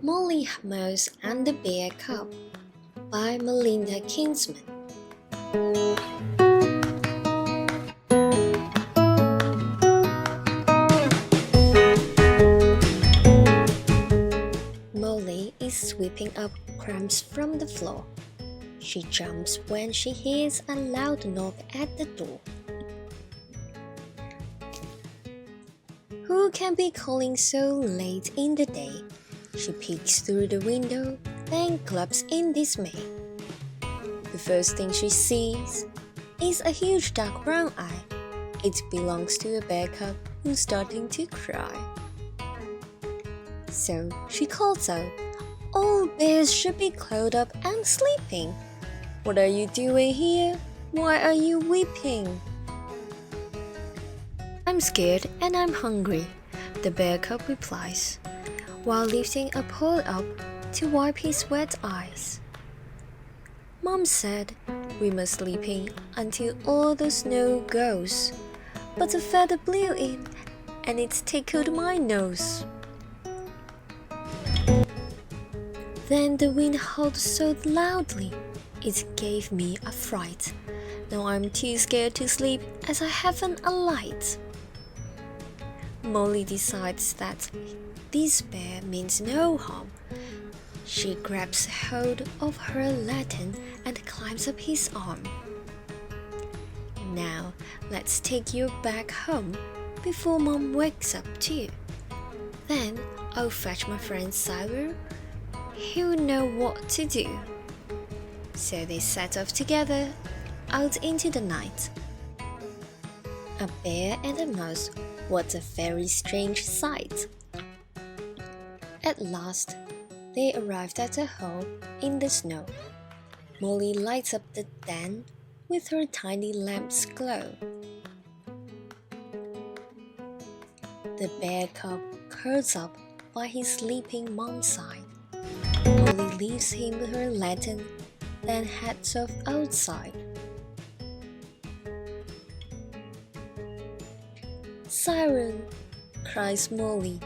Molly Mouse and the Bear Cub by Melinda Kingsman. Molly is sweeping up crumbs from the floor. She jumps when she hears a loud knock at the door. Who can be calling so late in the day? She peeks through the window, then claps in dismay. The first thing she sees is a huge dark brown eye. It belongs to a bear cub who's starting to cry. So she calls out, "All bears should be curled up and sleeping. What are you doing here? Why are you weeping?" "I'm scared and I'm hungry," the bear cub replies, while lifting a paw up to wipe his wet eyes. "Mom said we must sleep in until all the snow goes, but a feather blew in and it tickled my nose." Then the wind howled so loudly, it gave me a fright. Now I'm too scared to sleep as I haven't a light. Molly decides that this bear means no harm. She grabs hold of her lantern and climbs up his arm. "Now let's take you back home before Mom wakes up too. Then I'll fetch my friend Cyril. He'll know what to do." So they set off together out into the night. A bear and a mouse, what a very strange sight. At last, they arrived at a hole in the snow. Molly lights up the den with her tiny lamp's glow. The bear cub curls up by his sleeping mom's side. Molly leaves him her lantern, then heads off outside. "Siren!" cries Molly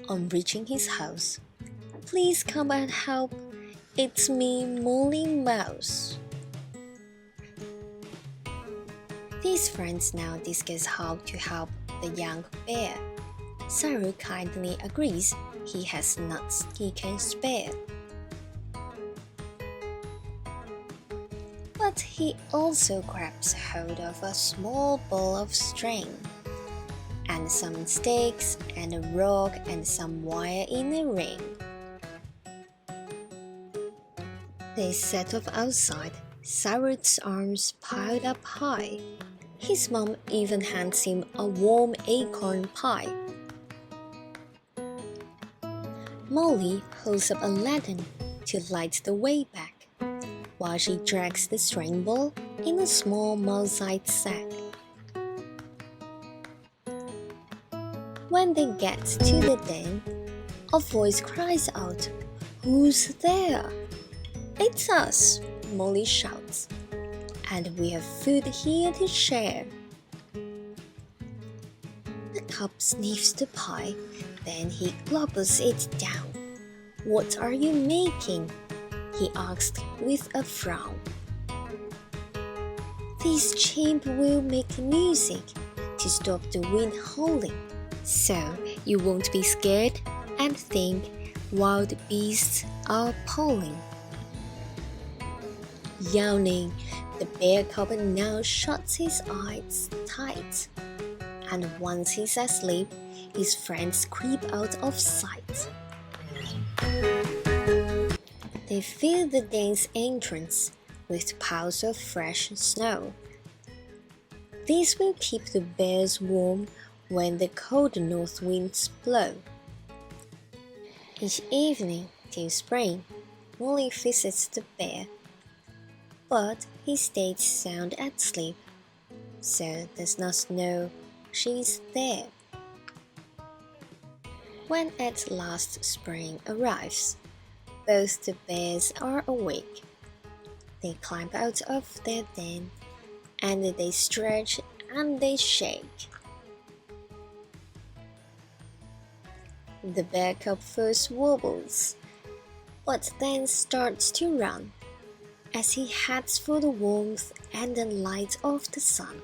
on reaching his house. "Please come and help. It's me, Molly Mouse." These friends now discuss how to help the young bear. Cyril kindly agrees he has nuts he can spare. But he also grabs hold of a small ball of string, and some sticks, and a rock, and some wire in a ring. They set off outside, Cyril's arms piled up high. His mom even hands him a warm acorn pie. Molly holds up a lantern to light the way back, while she drags the string ball in a small mouse-sized sack. When they get to the den, a voice cries out, "Who's there?" "It's us," Molly shouts, "and we have food here to share." The cub sniffs the pie, then he gobbles it down. "What are you making?" he asked with a frown. "This chimp will make music to stop the wind howling, so you won't be scared and think wild beasts are calling." Yawning, the bear cub now shuts his eyes tight, and once he's asleep, his friends creep out of sight. They fill the den's entrance with piles of fresh snow. This will keep the bears warm when the cold north winds blow. Each evening till spring, Molly visits the bear, but he stays sound asleep, so does not know she's there. When at last spring arrives, both the bears are awake. They climb out of their den, and they stretch and they shake. The bear cub first wobbles, but then starts to run as he heads for the warmth and the light of the sun.